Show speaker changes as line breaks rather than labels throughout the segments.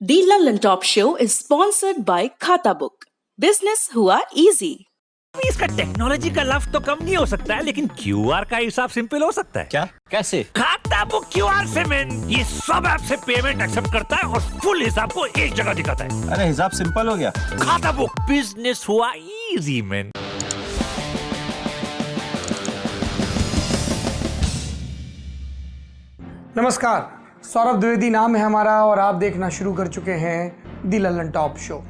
The London Top Show is sponsored by खाता book. Business हुआ easy.
इसका technology का लाभ तो कम नहीं हो सकता है, लेकिन क्यूआर का हिसाब सिंपल हो सकता है।
क्या? कैसे?
खाता बुक क्यूआर से मैन, ये सब ऐप से पेमेंट एक्सेप्ट करता है और फुल हिसाब को एक जगह दिखाता है।
अरे हिसाब सिंपल हो गया।
खाता बुक, बिजनेस हुआ इजी मैन।
नमस्कार, सौरभ द्विवेदी नाम है हमारा और आप देखना शुरू कर चुके हैं दी लंदन टॉप शो।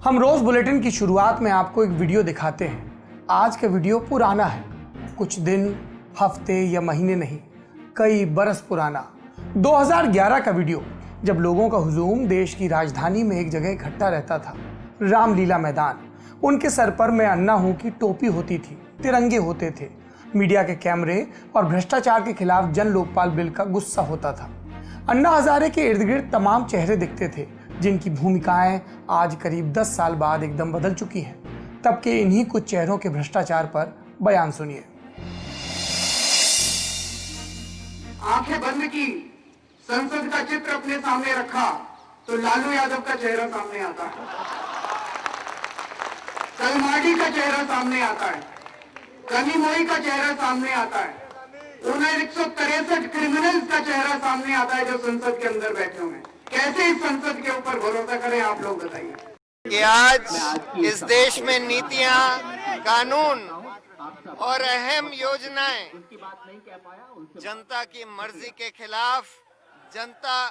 हम रोज बुलेटिन की शुरुआत में आपको एक वीडियो दिखाते हैं। आज का वीडियो पुराना है, कुछ दिन, हफ्ते या महीने नहीं, कई बरस पुराना। 2011 का वीडियो, जब लोगों का हुजूम देश की राजधानी में एक जगह इकट्ठा रहता था, रामलीला मैदान। उनके सर पर मैं अन्ना हूं की टोपी होती थी, तिरंगे होते थे, मीडिया के कैमरे और भ्रष्टाचार के खिलाफ जन लोकपाल बिल का गुस्सा होता था। अन्ना हजारे के इर्द गिर्द तमाम चेहरे दिखते थे, जिनकी भूमिकाएं आज करीब 10 साल बाद एकदम बदल चुकी हैं। तब के इन्हीं कुछ चेहरों के भ्रष्टाचार पर बयान सुनिए।
आंखें बंद की, संसद का चित्र अपने सामने रखा तो लालू यादव का चेहरा सामने आता है, कलमाडी का चेहरा सामने आता है, कनीमोई का चेहरा सामने आता है, उन्हें 163 क्रिमिनल्स का चेहरा सामने आता है जो संसद के अंदर बैठे हुए हैं। कैसे इस संसद के ऊपर भरोसा करें, आप लोग बताइए।
कि आज इस देश में नीतियां, कानून और अहम योजनाएं जनता की मर्जी के खिलाफ, जनता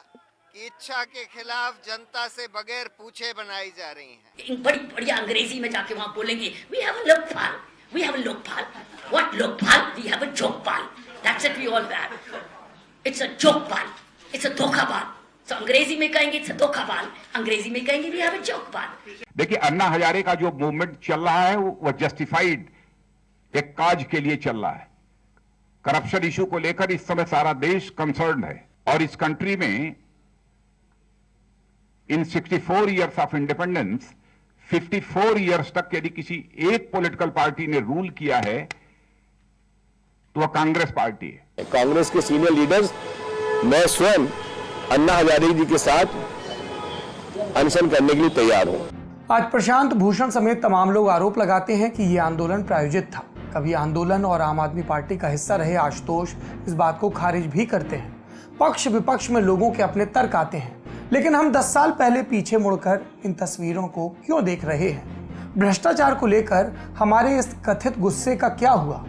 की इच्छा के खिलाफ, जनता से बगैर पूछे बनाई जा रही हैं।
बड़ी बढ़िया अंग्रेजी में जाके वहां बोलेंगे, we have a Lokpal, we have a Lokpal, what Lokpal, we have a जोकपाल, that's it, we all have, it's a जोकपाल, it's a धोखापाल। तो अंग्रेजी में कहेंगे it's a धोखापाल, अंग्रेजी में कहेंगे we have a जोकपाल।
देखिए, अन्ना हजारे का जो मूवमेंट चल रहा है वो जस्टिफाइड एक काज के लिए चल रहा है। करप्शन इशू को लेकर इस समय सारा देश कंसर्न है और इस कंट्री में इन 64 इयर्स ऑफ इंडिपेंडेंस 54 इयर्स तक यदि किसी एक पॉलिटिकल पार्टी ने रूल किया है तो वह कांग्रेस पार्टी है।
कांग्रेस के सीनियर लीडर्स, मैं स्वयं अन्ना हजारे जी के साथ अनशन करने के लिए तैयार हूं।
आज प्रशांत भूषण समेत तमाम लोग आरोप लगाते हैं कि यह आंदोलन प्रायोजित था। कभी आंदोलन और आम आदमी पार्टी का हिस्सा रहे आशुतोष इस बात को खारिज भी करते हैं। पक्ष विपक्ष में लोगों के अपने तर्क आते हैं, लेकिन हम 10 साल पहले पीछे मुड़कर इन तस्वीरों को क्यों देख रहे हैं? भ्रष्टाचार को लेकर हमारे इस कथित गुस्से का क्या हुआ?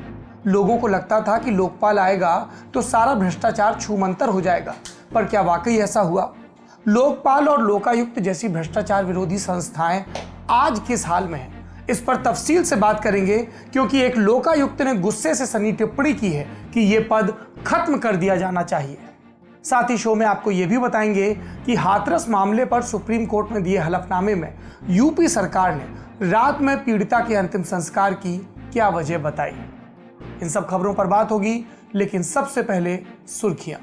लोगों को लगता था कि लोकपाल आएगा तो सारा भ्रष्टाचार छूमंतर हो जाएगा, पर क्या वाकई ऐसा हुआ? लोकपाल और लोकायुक्त जैसी भ्रष्टाचार विरोधी संस्थाएं आज किस हाल में हैं? इस पर तफसील से बात करेंगे, क्योंकि एक लोकायुक्त ने गुस्से से सनी टिप्पणी की है कि यह पद खत्म कर दिया जाना चाहिए। साथ ही शो में आपको यह भी बताएंगे कि हाथरस मामले पर सुप्रीम कोर्ट में दिए हलफनामे में यूपी सरकार ने रात में पीड़िता के अंतिम संस्कार की क्या वजह बताई। इन सब खबरों पर बात होगी, लेकिन सबसे पहले सुर्खियां।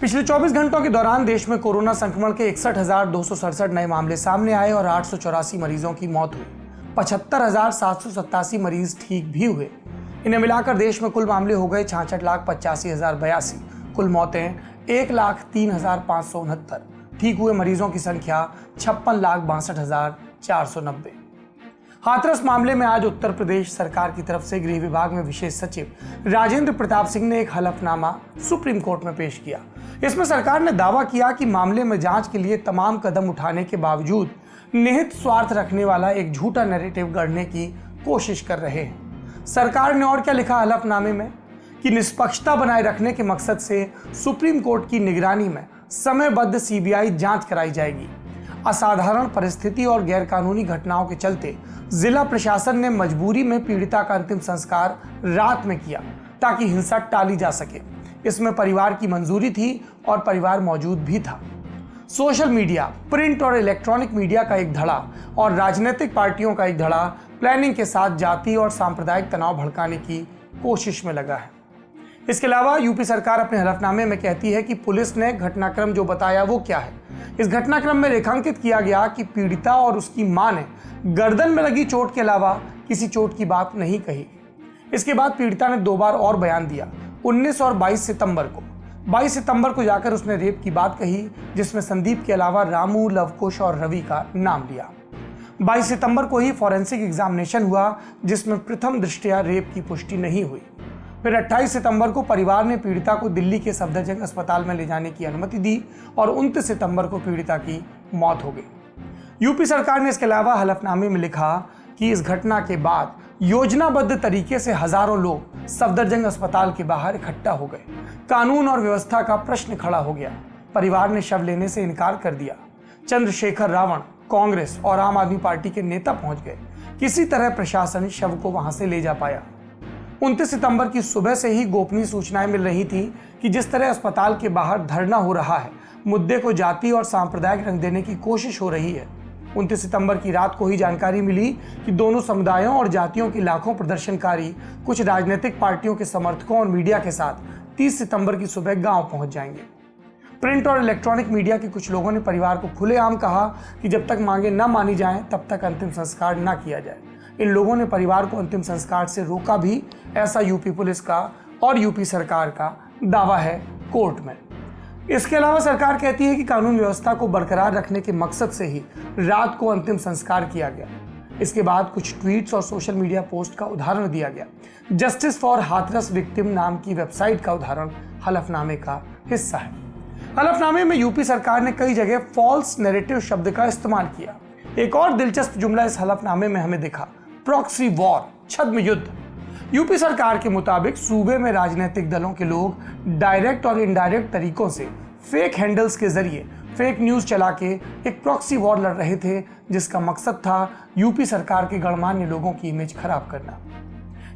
पिछले 24 घंटों के दौरान देश में कोरोना संक्रमण के 61,267 नए मामले सामने आए और 884 मरीजों की मौत हुई। 75,787 मरीज ठीक भी हुए। इन्हें मिलाकर देश में कुल मामले हो गए 66,85,082। कुल मौतें 1,03,569। ठीक हुए मरीजों की संख्या 56,62,490। हाथरस मामले में आज उत्तर प्रदेश सरकार की तरफ से गृह विभाग में विशेष सचिव राजेंद्र प्रताप सिंह ने एक हलफनामा सुप्रीम कोर्ट में पेश किया। इसमें सरकार ने दावा किया कि मामले में जांच के लिए तमाम कदम उठाने के बावजूद निहित स्वार्थ रखने वाला एक झूठा नैरेटिव गढ़ने की कोशिश कर रहे हैं। सरकार ने और क्या लिखा हलफनामे में कि निष्पक्षता बनाए रखने के मकसद से सुप्रीम कोर्ट की निगरानी में समयबद्ध सीबीआई जांच कराई जाएगी। असाधारण परिस्थिति और गैरकानूनी घटनाओं के चलते जिला प्रशासन ने मजबूरी में पीड़िता का अंतिम संस्कार रात में किया ताकि हिंसा टाली जा सके। इसमें परिवार की मंजूरी थी और परिवार मौजूद भी था। सोशल मीडिया, प्रिंट और इलेक्ट्रॉनिक मीडिया का एक धड़ा और राजनीतिक पार्टियों का एक धड़ा प्लानिंग के साथ जाति और सांप्रदायिक तनाव भड़काने की कोशिश में लगा है। इसके अलावा यूपी सरकार अपने हलफनामे में कहती है कि पुलिस ने घटनाक्रम जो बताया वो क्या है। इस घटनाक्रम में रेखांकित किया गया कि पीड़िता और उसकी मां ने गर्दन में लगी चोट के अलावा किसी चोट की बात नहीं कही। इसके बाद पीड़िता ने 2 बार और बयान दिया, 19 और 22 सितंबर को, 22 सितंबर को जाकर उसने रेप की बात कही, जिसमें संदीप के अलावा रामू, लवकुश और रवि का नाम लिया। 22 सितंबर को ही फॉरेंसिक एग्जामिनेशन हुआ, जिसमें प्रथम दृष्टया रेप की पुष्टि नहीं हुई। फिर 28 सितंबर को परिवार ने पीड़िता को दिल्ली के सफदरजंग अस्पताल में ले जाने की अनुमति दी और 29 सितंबर को पीड़िता की मौत हो गई। यूपी सरकार ने इसके अलावा हलफनामे में लिखा कि इस घटना के बाद योजनाबद्ध तरीके से हजारों लोग सफदरजंग अस्पताल के बाहर इकट्ठा हो गए। कानून और व्यवस्था का प्रश्न खड़ा हो गया। परिवार ने शव लेने से इनकार कर दिया। चंद्रशेखर रावण, कांग्रेस और आम आदमी पार्टी के नेता पहुंच गए। किसी तरह प्रशासन शव को वहां से ले जा पाया। 29 सितंबर की सुबह से ही गोपनीय सूचनाएं मिल रही थी कि जिस तरह अस्पताल के बाहर धरना हो रहा है, मुद्दे को जाति और सांप्रदायिक रंग देने की कोशिश हो रही है। 29 सितंबर की रात को ही जानकारी मिली कि दोनों समुदायों और जातियों के लाखों प्रदर्शनकारी कुछ राजनीतिक पार्टियों के समर्थकों और मीडिया के साथ 30 सितंबर की सुबह गांव पहुंच जाएंगे। प्रिंट और इलेक्ट्रॉनिक मीडिया के कुछ लोगों ने परिवार को खुलेआम कहा कि जब तक मांगे न मानी जाएं तब तक अंतिम संस्कार न किया जाए। इन लोगों ने परिवार को अंतिम संस्कार से रोका भी, ऐसा यूपी पुलिस का और यूपी सरकार का दावा है कोर्ट में। इसके अलावा सरकार कहती है कि कानून व्यवस्था को बरकरार रखने के मकसद से ही रात को अंतिम संस्कार किया गया। इसके बाद कुछ ट्वीट्स और सोशल मीडिया पोस्ट का उदाहरण दिया गया। जस्टिस फॉर हाथरस विक्टिम नाम की वेबसाइट का उदाहरण हलफनामे का हिस्सा है। हलफनामे में यूपी सरकार ने कई जगह फॉल्स नैरेटिव शब्द का इस्तेमाल किया। एक और दिलचस्प जुमला इस हलफनामे में हमें दिखा, प्रॉक्सी वॉर, छद्म युद्ध। यूपी सरकार के मुताबिक सूबे में राजनीतिक दलों के लोग डायरेक्ट और इनडायरेक्ट तरीकों से फेक हैंडल्स के जरिए फेक न्यूज चला के एक प्रॉक्सी वॉर लड़ रहे थे, जिसका मकसद था यूपी सरकार के गणमान्य लोगों की इमेज खराब करना।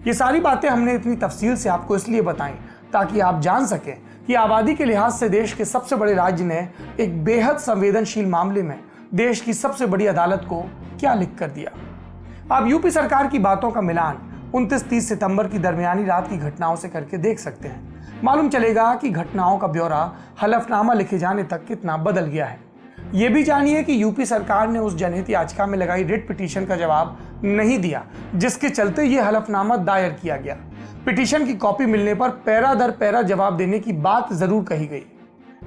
ये सारी बातें हमने इतनी तफसील से आपको इसलिए बताई ताकि आप जान सकें कि आबादी के लिहाज से देश के सबसे बड़े राज्य ने एक बेहद संवेदनशील मामले में देश की सबसे बड़ी अदालत को क्या लिख कर दिया। आप यूपी सरकार की बातों का मिलान 29-30 सितंबर की दरमियानी रात की घटनाओं से करके देख सकते हैं। मालूम चलेगा कि घटनाओं का ब्यौरा हलफनामा लिखे जाने तक कितना बदल गया है। ये भी जानिए कि यूपी सरकार ने उस जनहित याचिका में लगाई रिट पिटीशन का जवाब नहीं दिया, जिसके चलते ये हलफनामा दायर किया गया। पिटीशन की कॉपी मिलने पर पैरा दर पैरा जवाब देने की बात जरूर कही गई।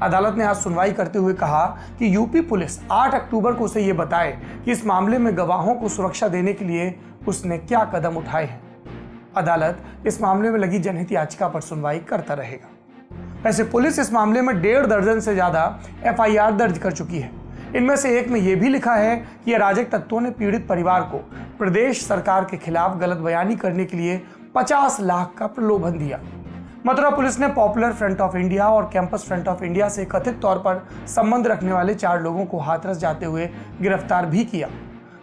अदालत ने आज सुनवाई करते हुए कहा कि यूपी पुलिस 8 अक्टूबर को उसे ये बताए कि इस मामले में गवाहों को सुरक्षा देने के लिए उसने क्या कदम उठाए हैं। अदालत इस मामले में लगी जनहित याचिका पर सुनवाई करता रहेगा। वैसे पुलिस इस मामले में 1.5 दर्जन से ज्यादा FIR दर्ज कर चुकी है। इनमें से एक में यह भी लिखा है कि अराजक तत्वों ने पीड़ित परिवार को प्रदेश सरकार के खिलाफ गलत बयानी करने के लिए 50 लाख का प्रलोभन दिया। मथुरा पुलिस ने पॉपुलर फ्रंट ऑफ इंडिया और कैंपस फ्रंट ऑफ इंडिया से कथित तौर पर संबंध रखने वाले 4 लोगों को हाथरस जाते हुए गिरफ्तार भी किया।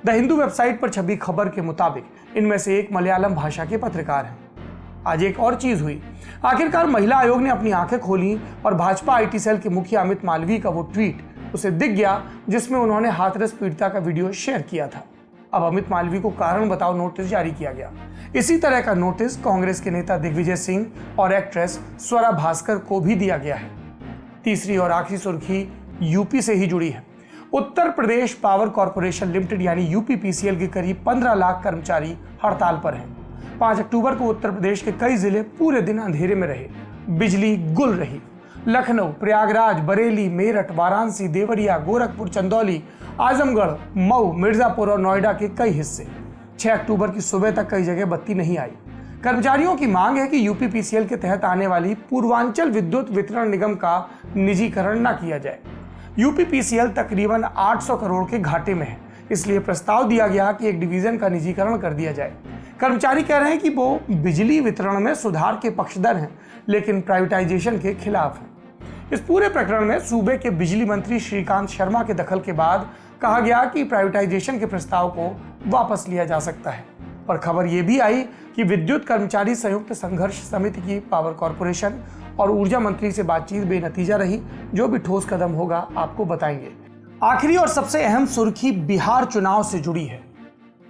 द हिंदू वेबसाइट पर छपी खबर के मुताबिक इनमें से एक मलयालम भाषा के पत्रकार हैं। आज एक और चीज हुई। आखिरकार महिला आयोग ने अपनी आंखें खोली और भाजपा IT सेल के मुखिया अमित मालवीय का वो ट्वीट उसे दिख गया जिसमें उन्होंने हाथरस पीड़िता का वीडियो शेयर किया था। अब अमित मालवीय को कारण बताओ नोटिस जारी किया गया। इसी तरह का नोटिस कांग्रेस के नेता दिग्विजय सिंह और एक्ट्रेस स्वरा भास्कर को भी दिया गया है। तीसरी और आखिरी सुर्खी यूपी से ही जुड़ी है। Uttar Pradesh power corporation limited यानी UPPCL के करीब 15 लाख कर्मचारी हड़ताल पर हैं। 5 अक्टूबर को उत्तर प्रदेश के कई जिले पूरे दिन अंधेरे में रहे। बिजली गुल रही। लखनऊ, प्रयागराज, बरेली, मेरठ, वाराणसी, देवरिया, गोरखपुर, चंदौली, आजमगढ़, मऊ, मिर्जापुर और नोएडा के कई हिस्से। 6 अक्टूबर की सुबह तक कई जगह बत्ती नहीं आई। कर्मचारियों की मांग है कि UPPCL के तहत आने वाली पूर्वांचल विद्युत वितरण निगम का निजीकरण न किया जाए। UPPCL तकरीबन 800 करोड़ के घाटे में है, इसलिए प्रस्ताव दिया गया कि एक डिवीजन का निजीकरण कर दिया जाए। कर्मचारी कह रहे हैं कि वो बिजली वितरण में सुधार के पक्षधर हैं, लेकिन प्राइवेटाइजेशन के खिलाफ हैं। इस पूरे प्रकरण में सूबे के बिजली मंत्री श्रीकांत शर्मा के दखल के बाद कहा गया कि प्राइवेटाइजेशन के प्रस्ताव को वापस लिया जा सकता है। पर खबर यह भी आई कि विद्युत कर्मचारी संयुक्त संघर्ष समिति की पावर कॉर्पोरेशन और ऊर्जा मंत्री से बातचीत बेनतीजा रही। जो भी ठोस कदम होगा आपको बताएंगे। आखिरी और सबसे अहम सुर्खी बिहार चुनाव से जुड़ी है।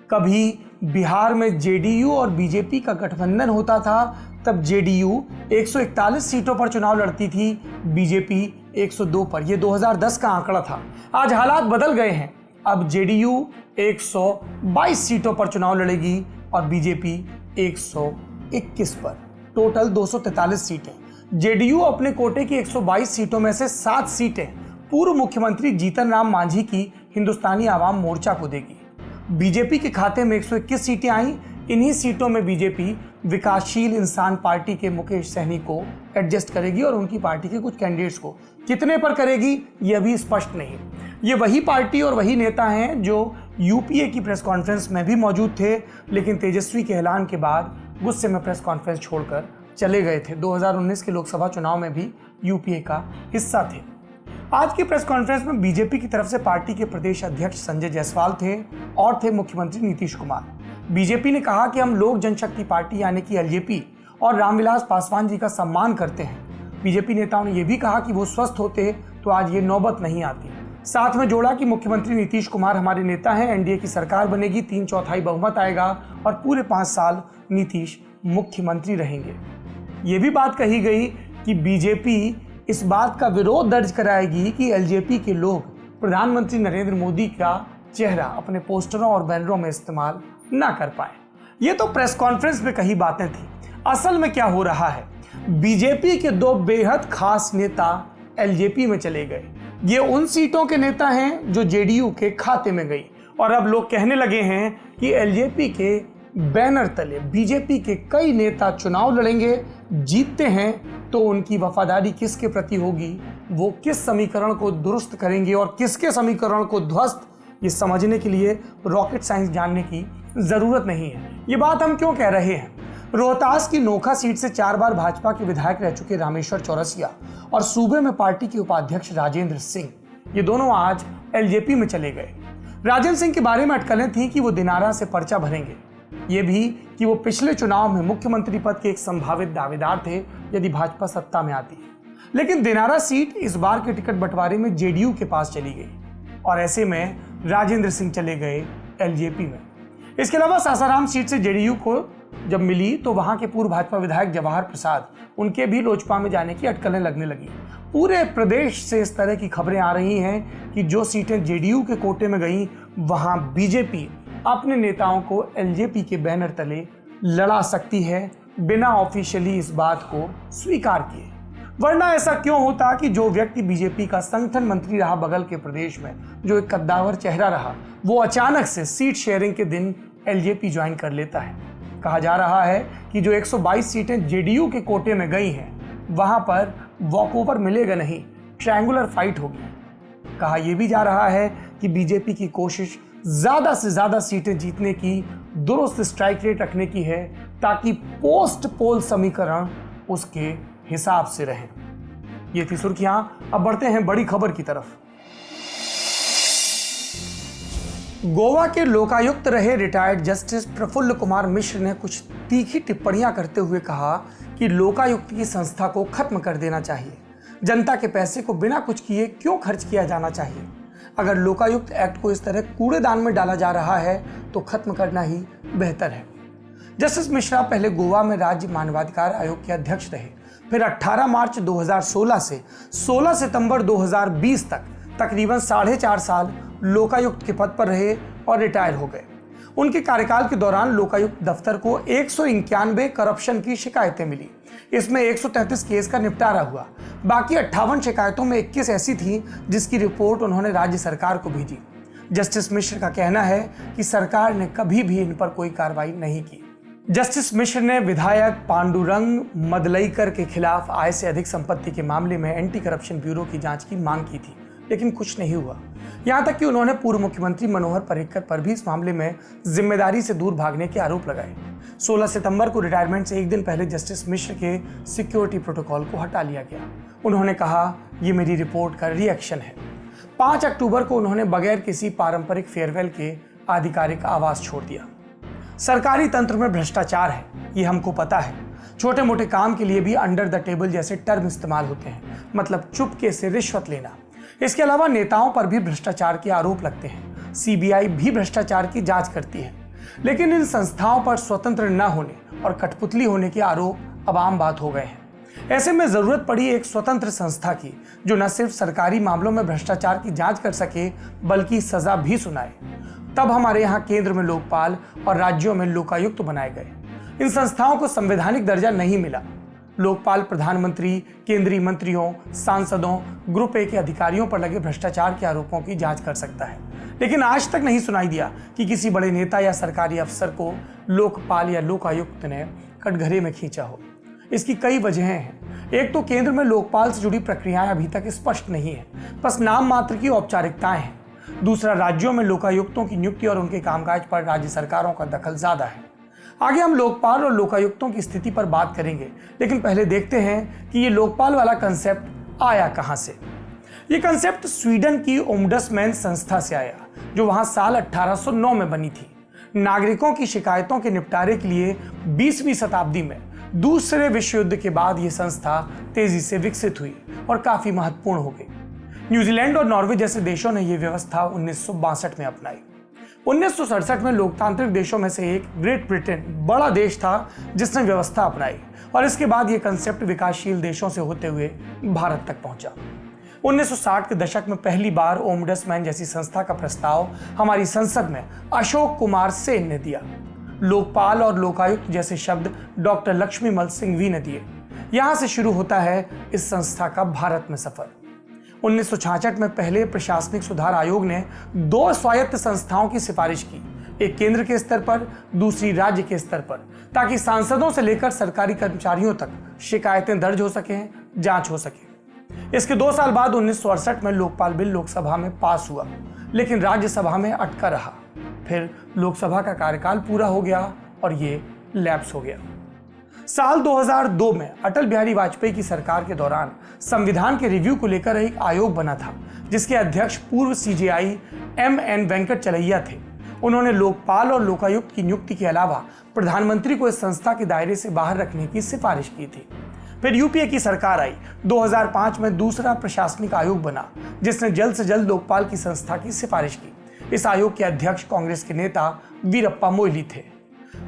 कभी बिहार में JDU और BJP का गठबंधन होता था, तब JDU 141 सीटों पर चुनाव लड़ती थी, BJP 102 पर। यह 2010 का आंकड़ा था। आज हालात बदल गए हैं। अब JDU 122 सीटों पर चुनाव लड़ेगी और BJP 121 पर। टोटल 243 सीटें। जेडीयू अपने कोटे की 122 सीटों में से 7 सीटें पूर्व मुख्यमंत्री जीतन राम मांझी की हिंदुस्तानी आवाम मोर्चा को देगी। बीजेपी के खाते में 121 सीटें आई। इन्हीं सीटों में बीजेपी विकासशील इंसान पार्टी के मुकेश सहनी को एडजस्ट करेगी और उनकी पार्टी के कुछ कैंडिडेट्स को कितने पर करेगी ये अभी स्पष्ट नहीं। ये वही पार्टी और वही नेता हैं जो यूपीए की प्रेस कॉन्फ्रेंस में भी मौजूद थे, लेकिन तेजस्वी के ऐलान के बाद गुस्से में प्रेस कॉन्फ्रेंस छोड़कर चले गए थे। 2019 के लोकसभा चुनाव में भी यूपीए का हिस्सा थे। आज की प्रेस कॉन्फ्रेंस में बीजेपी की तरफ से पार्टी के प्रदेश अध्यक्ष संजय जायसवाल थे और थे मुख्यमंत्री नीतीश कुमार। बीजेपी ने कहा कि हम लोक जनशक्ति पार्टी यानी कि एलजेपी और रामविलास पासवान जी का सम्मान करते हैं। बीजेपी नेताओं ने यह भी कहा कि वो स्वस्थ होते तो आज ये नौबत नहीं आती। साथ में जोड़ा कि मुख्यमंत्री नीतीश कुमार हमारे नेता हैं, एनडीए की सरकार बनेगी, 3/4 बहुमत आएगा और पूरे 5 साल नीतीश मुख्यमंत्री रहेंगे। ये भी बात कही गई कि बीजेपी इस बात का विरोध दर्ज कराएगी कि एलजेपी के लोग प्रधानमंत्री नरेंद्र मोदी का चेहरा अपने पोस्टरों और बैनरों में इस्तेमाल ना कर पाए। ये तो प्रेस कॉन्फ्रेंस में कही बातें थी। असल में क्या हो रहा है, बीजेपी के 2 बेहद खास नेता एलजेपी में चले गए। ये उन सीटों के नेता हैं जो जेडीयू के खाते में गई और अब लोग कहने लगे हैं कि एलजेपी के बैनर तले बीजेपी के कई नेता चुनाव लड़ेंगे, जीतते हैं तो उनकी वफादारी किसके प्रति होगी, वो किस समीकरण को दुरुस्त करेंगे और किसके समीकरण को ध्वस्त, ये समझने के लिए रॉकेट साइंस जानने की जरूरत नहीं है। ये बात हम क्यों कह रहे हैं, रोहतास की नोखा सीट से 4 बार भाजपा के विधायक रह चुके रामेश्वर चौरसिया और सूबे में पार्टी के उपाध्यक्ष राजेंद्र सिंह, ये दोनों आज एलजेपी में चले गए। राजेंद्र सिंह के बारे में अटकलें थी कि वो दिनारा से पर्चा भरेंगे, ये भी कि वो पिछले चुनाव में मुख्यमंत्री पद के एक संभावित दावेदार थे यदि भाजपा सत्ता में आती है। लेकिन दिनारा सीट इस बार के टिकट बंटवारे में जेडीयू के पास चली गई और ऐसे में राजेंद्र सिंह चले गए एलजेपी में। इसके अलावा सासाराम सीट से जेडीयू को जब मिली तो वहां के पूर्व भाजपा विधायक जवाहर प्रसाद, उनके भी लोजपा में जाने की अटकलें लगने लगी। पूरे प्रदेश से इस तरह की खबरें आ रही हैं कि जो सीटें जेडीयू के कोटे में गई वहां बीजेपी अपने नेताओं को एलजेपी के बैनर तले लड़ा सकती है बिना ऑफिशियली इस बात को स्वीकार किए। वरना ऐसा क्यों होता कि जो व्यक्ति बीजेपी का संगठन मंत्री रहा बगल के प्रदेश में, जो एक कद्दावर चेहरा रहा, वो अचानक से सीट शेयरिंग के दिन एलजेपी ज्वाइन कर लेता है। कहा जा रहा है कि जो 122 सीटें जेडीयू के कोटे में गई हैं वहां पर वॉकओवर मिलेगा नहीं, ट्रायंगुलर फाइट होगी। कहा यह भी जा रहा है कि बीजेपी की कोशिश ज्यादा से ज्यादा सीटें जीतने की, दुरुस्त स्ट्राइक रेट रखने की है ताकि पोस्ट पोल समीकरण उसके हिसाब से रहे। ये थी सुर्खियां। अब बढ़ते हैं बड़ी खबर की तरफ। गोवा के लोकायुक्त रहे रिटायर्ड जस्टिस प्रफुल्ल कुमार मिश्र ने कुछ तीखी टिप्पणियां करते हुए कहा कि लोकायुक्त की संस्था को खत्म कर देना चाहिए। जनता के पैसे को बिना कुछ किए क्यों खर्च किया जाना चाहिए? अगर लोकायुक्त एक्ट को इस तरह कूड़ेदान में डाला जा रहा है तो खत्म करना ही बेहतर है। जस्टिस मिश्रा पहले गोवा में राज्य मानवाधिकार आयोग के अध्यक्ष रहे, फिर 18 मार्च 2016 से 16 सितंबर 2020 तक तकरीबन 4.5 साल लोकायुक्त के पद पर रहे और रिटायर हो गए। उनके कार्यकाल के दौरान लोकायुक्त दफ्तर को 191 करप्शन की शिकायतें मिली। इसमें 133 केस का निपटारा हुआ। बाकी 58 शिकायतों में 21 ऐसी थी जिसकी रिपोर्ट उन्होंने राज्य सरकार को भेजी। जस्टिस मिश्र का कहना है कि सरकार ने कभी भी इन पर कोई कार्रवाई नहीं की। जस्टिस मिश्र ने विधायक पांडुरंग मदलईकर के खिलाफ आय से अधिक संपत्ति के मामले में एंटी करप्शन ब्यूरो की जांच की मांग की थी, लेकिन कुछ नहीं हुआ। यहां तक कि उन्होंने पूर्व मुख्यमंत्री मनोहर पर्रिकर पर भी इस मामले में जिम्मेदारी से दूर भागने के आरोप लगाए। 16 सितंबर को रिटायरमेंट से एक दिन पहले जस्टिस मिश्र के सिक्योरिटी प्रोटोकॉल को हटा लिया गया। उन्होंने कहा, ये मेरी रिपोर्ट का रिएक्शन है। 5 अक्टूबर को उन्होंने बगैर किसी पारंपरिक फेयरवेल के आधिकारिक आवास छोड़ दिया। सरकारी तंत्र में भ्रष्टाचार है, ये हमको पता है। छोटे मोटे काम के लिए भी अंडर द टेबल जैसे टर्म इस्तेमाल होते हैं, मतलब चुपके से रिश्वत लेना। इसके अलावा नेताओं पर भी भ्रष्टाचार के आरोप लगते हैं। सीबीआई भी भ्रष्टाचार की जांच करती है, लेकिन इन संस्थाओं पर स्वतंत्र न होने और कठपुतली होने के आरोप अब आम बात हो गए हैं। ऐसे में जरूरत पड़ी एक स्वतंत्र संस्था की जो न सिर्फ सरकारी मामलों में भ्रष्टाचार की जांच कर सके बल्कि सजा भी सुनाए। तब हमारे यहाँ केंद्र में लोकपाल और राज्यों में लोकायुक्त बनाए गए। इन संस्थाओं को संवैधानिक दर्जा नहीं मिला। लोकपाल प्रधानमंत्री, केंद्रीय मंत्रियों, सांसदों, ग्रुप ए के अधिकारियों पर लगे भ्रष्टाचार के आरोपों की जांच कर सकता है, लेकिन आज तक नहीं सुनाई दिया कि किसी बड़े नेता या सरकारी अफसर को लोकपाल या लोकायुक्त ने कटघरे में खींचा हो। इसकी कई वजहें हैं। एक तो केंद्र में लोकपाल से जुड़ी प्रक्रियाएं अभी तक स्पष्ट नहीं है, बस नाम मात्र की औपचारिकताएं हैं। दूसरा, राज्यों में लोकायुक्तों की नियुक्ति और उनके कामकाज पर राज्य सरकारों का दखल ज्यादा है। आगे हम लोकपाल और लोकायुक्तों की स्थिति पर बात करेंगे, लेकिन पहले देखते हैं कि ये लोकपाल वाला कंसेप्ट आया कहां से। ये कंसेप्ट स्वीडन की ओम्बड्समैन संस्था से आया, जो वहां साल 1809 में बनी थी। नागरिकों की शिकायतों के निपटारे के लिए 20वीं शताब्दी में दूसरे विश्व युद्ध के बाद यह संस्था तेजी से विकसित हुई और काफी महत्वपूर्ण हो गई। न्यूजीलैंड और नॉर्वे जैसे देशों ने यह व्यवस्था 1962 में अपनाई। 1967 में लोकतांत्रिक देशों में से एक ग्रेट ब्रिटेन बड़ा देश था जिसने व्यवस्था अपनाई, और इसके बाद यह कंसेप्ट विकासशील देशों से होते हुए भारत तक पहुंचा। 1960 के दशक में पहली बार ओम्बड्समैन जैसी संस्था का प्रस्ताव हमारी संसद में अशोक कुमार सेन ने दिया। लोकपाल और लोकायुक्त जैसे शब्द डॉक्टर लक्ष्मीमल सिंघवी ने दिए। यहां से शुरू होता है इस संस्था का भारत में सफर। 1966 में पहले प्रशासनिक सुधार आयोग ने 2 स्वायत्त संस्थाओं की सिफारिश की, एक केंद्र के स्तर पर, दूसरी राज्य के स्तर पर, ताकि सांसदों से लेकर सरकारी कर्मचारियों तक शिकायतें दर्ज हो सकें, जांच हो सके। इसके 2 साल बाद 1968 में लोकपाल बिल लोकसभा में पास हुआ, लेकिन राज्यसभा में अटका रहा। फिर लोकसभा का कार्यकाल पूरा हो गया और ये लैप्स हो गया। साल 2002 में अटल बिहारी वाजपेयी की सरकार के दौरान संविधान के रिव्यू को लेकर एक आयोग बना था, जिसके अध्यक्ष पूर्व सीजेआई MN वेंकटचलैया थे। उन्होंने लोकपाल और लोकायुक्त की नियुक्ति के अलावा प्रधानमंत्री को इस संस्था के दायरे से बाहर रखने की सिफारिश की थी। फिर यूपीए की सरकार आई। 2005 में दूसरा प्रशासनिक आयोग बना, जिसने जल्द से जल्द लोकपाल की संस्था की सिफारिश की। इस आयोग के अध्यक्ष कांग्रेस के नेता वीरप्पा मोइली थे।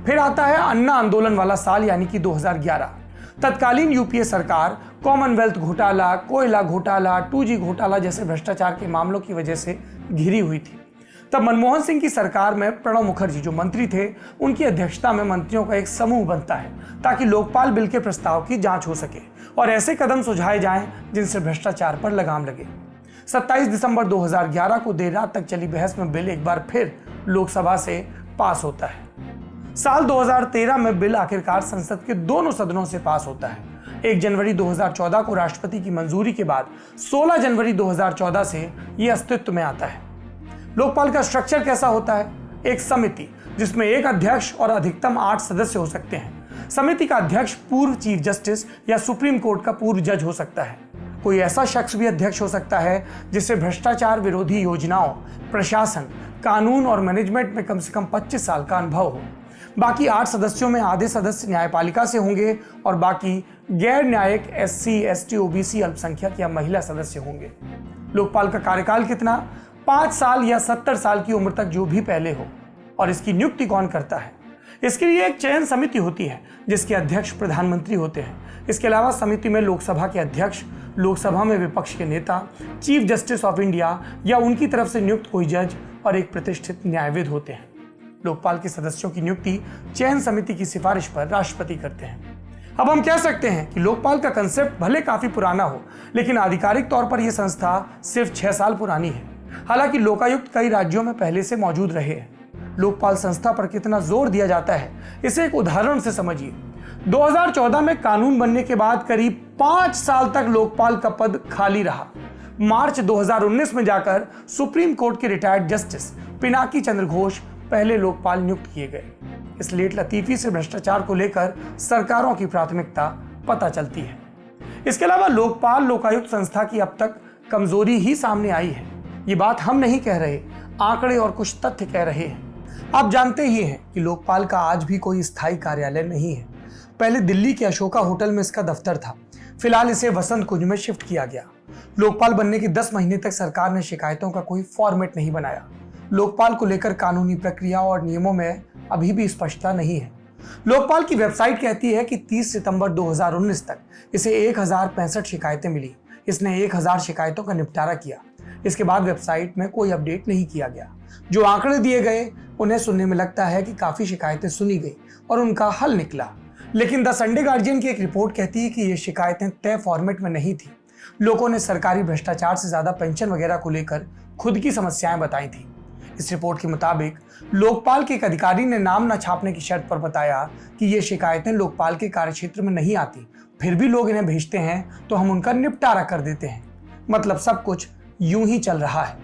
फिर आता है अन्ना आंदोलन वाला साल, यानी कि 2011। तत्कालीन यूपीए सरकार कॉमनवेल्थ घोटाला, कोयला घोटाला, 2G घोटाला जैसे भ्रष्टाचार के मामलों की वजह से घिरी हुई थी। तब मनमोहन सिंह की सरकार में प्रणब मुखर्जी जो मंत्री थे, उनकी अध्यक्षता में मंत्रियों का एक समूह बनता है ताकि लोकपाल बिल के प्रस्ताव की जांच हो सके और ऐसे कदम सुझाए जाएं जिनसे भ्रष्टाचार पर लगाम लगे। 27 दिसंबर 2011 को देर रात तक चली बहस में बिल एक बार फिर लोकसभा से पास होता है। साल 2013 में बिल आखिरकार संसद के दोनों सदनों से पास होता है। 1 जनवरी 2014 को राष्ट्रपति की मंजूरी के बाद 16 जनवरी 2014 से यह अस्तित्व में आता है। लोकपाल का स्ट्रक्चर कैसा होता है? एक समिति जिसमें एक अध्यक्ष और अधिकतम 8 सदस्य हो सकते हैं। समिति का अध्यक्ष पूर्व चीफ जस्टिस या सुप्रीम कोर्ट का पूर्व जज हो सकता है। कोई ऐसा शख्स भी अध्यक्ष हो सकता है जिससे भ्रष्टाचार विरोधी योजनाओं, प्रशासन, कानून और मैनेजमेंट में कम से कम 25 साल का अनुभव हो। बाकी 8 सदस्यों में आधे सदस्य न्यायपालिका से होंगे और बाकी गैर न्यायिक SC, ST, OBC, अल्पसंख्यक या महिला सदस्य होंगे। लोकपाल का कार्यकाल कितना? 5 साल या 70 साल की उम्र तक, जो भी पहले हो। और इसकी नियुक्ति कौन करता है? इसके लिए एक चयन समिति होती है जिसके अध्यक्ष प्रधानमंत्री होते हैं। इसके अलावा समिति में लोकसभा के अध्यक्ष, लोकसभा में विपक्ष के नेता, चीफ जस्टिस ऑफ इंडिया या उनकी तरफ से नियुक्त कोई जज और एक प्रतिष्ठित न्यायविद होते हैं। लोकपाल के सदस्यों की नियुक्ति चयन समिति की सिफारिश पर राष्ट्रपति करते हैं। अब हम कह सकते हैं कि लोकपाल का कंसेप्ट भले काफी पुराना हो, लेकिन आधिकारिक तौर पर यह संस्था सिर्फ 6 साल पुरानी है। हालांकि लोकायुक्त कई राज्यों में पहले से मौजूद रहे हैं। लोकपाल संस्था पर कितना जोर दिया जाता है, इसे एक उदाहरण से समझिए। 2014 में कानून बनने के बाद करीब 5 साल तक लोकपाल का पद खाली रहा। मार्च 2019 में जाकर सुप्रीम कोर्ट के रिटायर्ड जस्टिस पिनाकी चंद्र घोष पहले लोकपाल नियुक्त किए गए। इस लेट लतीफी से भ्रष्टाचार को लेकर सरकारों की प्राथमिकता पता चलती है। इसके अलावा लोकपाल लोकायुक्त संस्था की अब तक कमजोरी ही सामने आई है। ये बात हम नहीं कह रहे, आंकड़े और कुछ तथ्य कह रहे हैं। आप जानते ही हैं कि लोकपाल का आज भी कोई स्थायी कार्यालय नहीं है। पहले दिल्ली के अशोका होटल में इसका दफ्तर था। फिलहाल इसे वसंत कुंज में शिफ्ट किया गया। लोकपाल बनने के 10 महीने तक सरकार ने शिकायतों का कोई फॉर्मेट नहीं बनाया। लोकपाल को लेकर कानूनी प्रक्रिया और नियमों में अभी भी स्पष्टता नहीं है। लोकपाल की वेबसाइट कहती है कि 30 सितंबर 2019 तक इसे 1065 शिकायतें मिली। इसने 1000 शिकायतों का निपटारा किया। इसके बाद वेबसाइट में कोई अपडेट नहीं किया गया। जो आंकड़े दिए गए उन्हें सुनने में लगता है कि काफी शिकायतें सुनी गई और उनका हल निकला, लेकिन द संडे गार्जियन की एक रिपोर्ट कहती है कि ये शिकायतें तय फॉर्मेट में नहीं थी। लोगों ने सरकारी भ्रष्टाचार से ज्यादा पेंशन वगैरह को लेकर खुद की समस्याएं बताई थी। इस रिपोर्ट के मुताबिक लोकपाल के एक अधिकारी ने नाम न छापने की शर्त पर बताया कि ये शिकायतें लोकपाल के कार्यक्षेत्र में नहीं आती, फिर भी लोग इन्हें भेजते हैं तो हम उनका निपटारा कर देते हैं। मतलब सब कुछ यूं ही चल रहा है।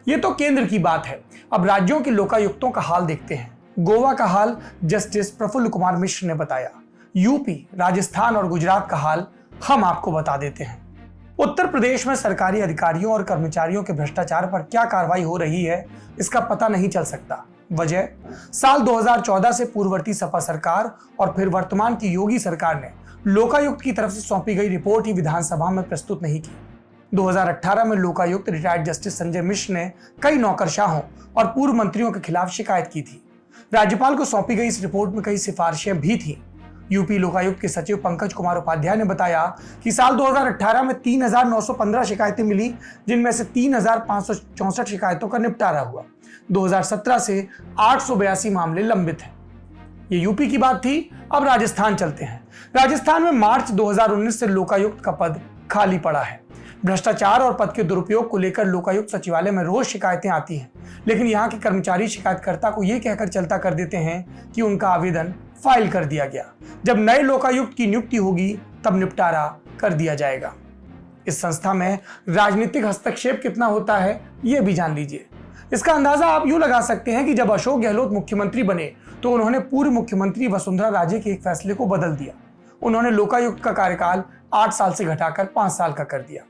ये तो केंद्र की बात है। अब राज्यों के लोकायुक्तों का हाल देखते हैं। गोवा का हाल जस्टिस प्रफुल्ल कुमार मिश्र ने बताया। यूपी, राजस्थान और गुजरात का हाल हम आपको बता देते हैं। उत्तर प्रदेश में सरकारी अधिकारियों और कर्मचारियों के भ्रष्टाचार पर क्या कार्रवाई हो रही है, इसका पता नहीं चल सकता। वजह, साल 2014 से पूर्ववर्ती सपा सरकार और फिर वर्तमान की योगी सरकार ने लोकायुक्त की तरफ से सौंपी गई रिपोर्ट ही विधानसभा में प्रस्तुत नहीं की। 2018 में लोकायुक्त रिटायर्ड जस्टिस संजय मिश्र ने कई नौकरशाहों और पूर्व मंत्रियों के खिलाफ शिकायत की थी। राज्यपाल को सौंपी गई इस रिपोर्ट में कई सिफारिशें भी थीं। यूपी लोकायुक्त के सचिव पंकज कुमार उपाध्याय ने बताया कि साल 2018 में 3,915 शिकायतें मिली, जिनमें से 3,564 शिकायतों का निपटारा हुआ। 2017 से 882 मामले लंबित हैं। ये यूपी की बात थी। अब राजस्थान चलते हैं। राजस्थान में मार्च 2019 से लोकायुक्त का पद खाली पड़ा है। भ्रष्टाचार और पद के दुरुपयोग को लेकर लोकायुक्त सचिवालय में रोज शिकायतें आती हैं, लेकिन यहाँ के कर्मचारी शिकायतकर्ता को ये कहकर चलता कर देते हैं कि उनका आवेदन फाइल कर दिया गया, जब नए लोकायुक्त की नियुक्ति होगी तब निपटारा कर दिया जाएगा। इस संस्था में राजनीतिक हस्तक्षेप कितना होता है ये भी जान लीजिए। इसका अंदाजा आप यूं लगा सकते हैं कि जब अशोक गहलोत मुख्यमंत्री बने तो उन्होंने पूर्व मुख्यमंत्री वसुंधरा राजे के एक फैसले को बदल दिया। उन्होंने लोकायुक्त का कार्यकाल 8 साल से घटाकर 5 साल का कर दिया।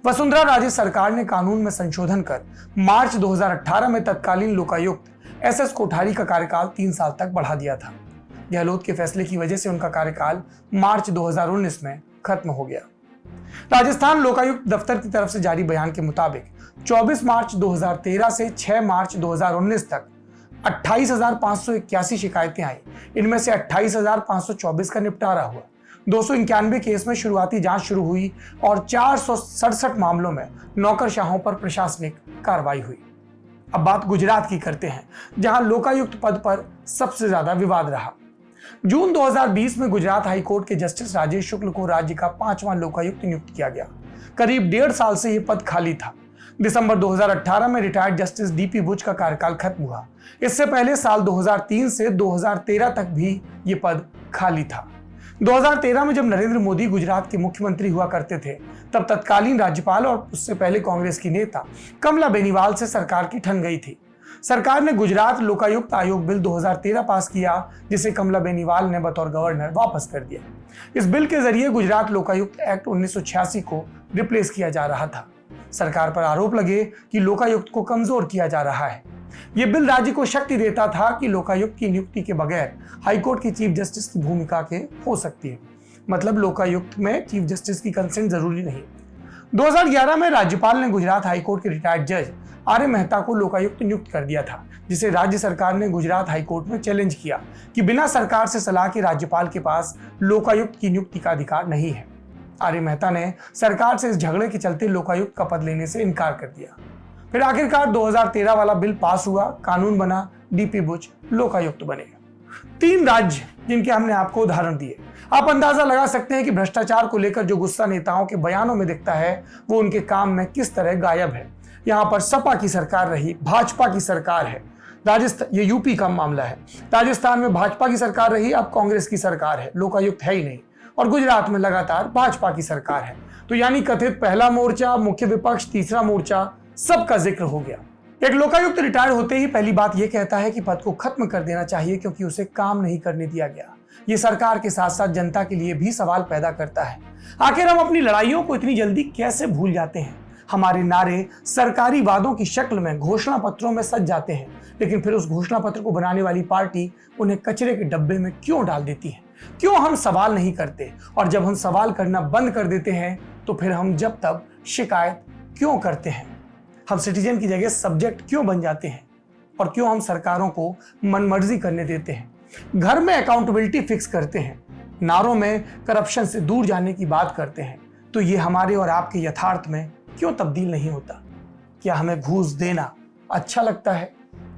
वसुंधरा राजे सरकार ने कानून में संशोधन कर मार्च 2018 में तत्कालीन लोकायुक्त एसएस कोठारी का कार्यकाल 3 साल तक बढ़ा दिया था। गहलोत के फैसले की वजह से उनका कार्यकाल मार्च 2019 में खत्म हो गया। राजस्थान लोकायुक्त दफ्तर की तरफ से जारी बयान के मुताबिक 24 मार्च 2013 से 6 मार्च 2019 तक 28,581 शिकायतें आई। इनमें से 28,524 का निपटारा हुआ। 291 केस में शुरुआती जांच शुरू हुई और 467 मामलों में नौकरशाहों पर प्रशासनिक कार्रवाई हुई। अब बात गुजरात की करते हैं, जहां लोकायुक्त पद पर सबसे ज्यादा विवाद रहा। जून 2020 में गुजरात हाईकोर्ट के जस्टिस राजेश शुक्ल को राज्य का 5वां लोकायुक्त नियुक्त किया गया। करीब 1.5 साल से यह पद खाली था। दिसंबर 2018 में रिटायर्ड जस्टिस डीपी बुच का कार्यकाल खत्म हुआ। इससे पहले साल 2003 से 2013 तक भी ये पद खाली था। 2013 में जब नरेंद्र मोदी गुजरात के मुख्यमंत्री हुआ करते थे, तब तत्कालीन राज्यपाल और उससे पहले कांग्रेस की नेता कमला बेनीवाल से सरकार की ठन गई थी। सरकार ने गुजरात लोकायुक्त आयोग बिल 2013 पास किया, जिसे कमला बेनीवाल ने बतौर गवर्नर वापस कर दिया। इस बिल के जरिए गुजरात लोकायुक्त एक्ट 1986 को रिप्लेस किया जा रहा था। सरकार पर आरोप लगे कि लोकायुक्त को कमजोर किया जा रहा है। यह बिल राज्य को शक्ति देता था कि लोकायुक्त की नियुक्ति के बगैर हाईकोर्ट की चीफ जस्टिस की भूमिका के हो सकती है। मतलब लोकायुक्त में चीफ जस्टिस की कंसेंट जरूरी नहीं। 2011 में राज्यपाल ने गुजरात हाईकोर्ट के रिटायर्ड जज आर मेहता को लोकायुक्त नियुक्त कर दिया था, जिसे राज्य सरकार ने गुजरात हाईकोर्ट में चैलेंज किया कि बिना सरकार से सलाह के राज्यपाल के पास लोकायुक्त की नियुक्ति का अधिकार नहीं है। आर मेहता ने सरकार से इस झगड़े के चलते लोकायुक्त का पद लेने से इनकार कर दिया। फिर आखिरकार 2013 वाला बिल पास हुआ, कानून बना, डीपी बुच लोकायुक्त बने। 3 राज्य जिनके हमने आपको उदाहरण दिए। आप अंदाजा लगा सकते हैं कि भ्रष्टाचार को लेकर जो गुस्सा नेताओं के बयानों में दिखता है, वो उनके काम में किस तरह गायब है। यहाँ पर सपा की सरकार रही, भाजपा की सरकार है। राजस्थान, ये यूपी का मामला है। राजस्थान में भाजपा की सरकार रही, अब कांग्रेस की सरकार है, लोकायुक्त है ही नहीं। और गुजरात में लगातार भाजपा की सरकार है। तो यानी कथित पहला मोर्चा, मुख्य विपक्ष, तीसरा मोर्चा, सबका जिक्र हो गया। एक लोकायुक्त रिटायर होते ही पहली बात यह कहता है कि पद को खत्म कर देना चाहिए, क्योंकि उसे काम नहीं करने दिया गया। ये सरकार के साथ साथ जनता के लिए भी सवाल पैदा करता है। आखिर हम अपनी लड़ाइयों को इतनी जल्दी कैसे भूल जाते हैं? हमारे नारे सरकारी वादों की शक्ल में घोषणा पत्रों में सज जाते हैं, लेकिन फिर उस घोषणा पत्र को बनाने वाली पार्टी उन्हें कचरे के डब्बे में क्यों डाल देती है? क्यों हम सवाल नहीं करते? और जब हम सवाल करना बंद कर देते हैं तो फिर हम जब तब शिकायत क्यों करते हैं? हम सिटीजन की जगह सब्जेक्ट क्यों बन जाते हैं? और क्यों हम सरकारों को मनमर्जी करने देते हैं? घर में अकाउंटेबिलिटी फिक्स करते हैं, नारों में करप्शन से दूर जाने की बात करते हैं, तो ये हमारे और आपके यथार्थ में क्यों तब्दील नहीं होता? क्या हमें घूस देना अच्छा लगता है?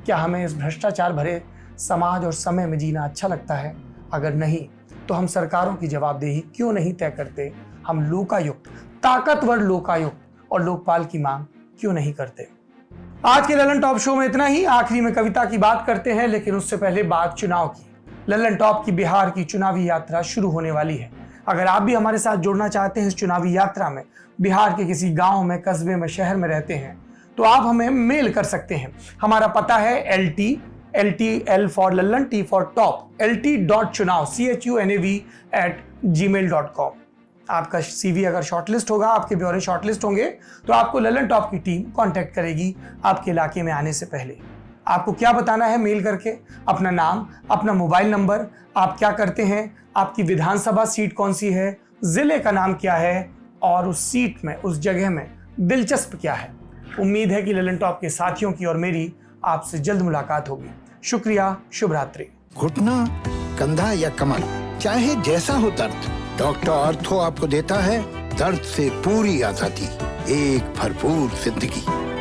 क्या हमें इस भ्रष्टाचार भरे समाज और समय में जीना अच्छा लगता है? अगर नहीं, तो हम सरकारों की जवाबदेही क्यों नहीं तय करते? हम लोकायुक्त, ताकतवर लोकायुक्त और लोकपाल की मांग क्यों नहीं करते? आज के ललन टॉप शो में इतना ही। आखिरी में कविता की बात करते हैं, लेकिन उससे पहले बात चुनाव की। ललन टॉप की बिहार की चुनावी यात्रा शुरू होने वाली है। अगर आप भी हमारे साथ जुड़ना चाहते हैं इस चुनावी यात्रा में, बिहार के किसी गांव में, कस्बे में, शहर में रहते हैं, तो आप हमें मेल कर सकते हैं। हमारा पता है LT for Lallan, T for top, LT.chunav CHUNAV@gmail.com। आपका CV अगर शॉर्टलिस्ट होगा, आपके ब्यौरे शॉर्टलिस्ट होंगे, तो आपको लल्लन टॉप की टीम कांटेक्ट करेगी आपके इलाके में आने से पहले। आपको क्या बताना है मेल करके? अपना नाम, अपना मोबाइल नंबर, आप क्या करते हैं, आपकी विधानसभा सीट कौन सी है, जिले का नाम क्या है और उस सीट में, उस जगह में दिलचस्प क्या है। उम्मीद है कि ललन टॉप के साथियों की और मेरी आपसे जल्द मुलाकात होगी। शुक्रिया, शुभ रात्रि।
घुटना, कंधा या कमर, चाहे जैसा हो दर्द, डॉक्टर ऑर्थो आपको देता है दर्द से पूरी आजादी, एक भरपूर जिंदगी।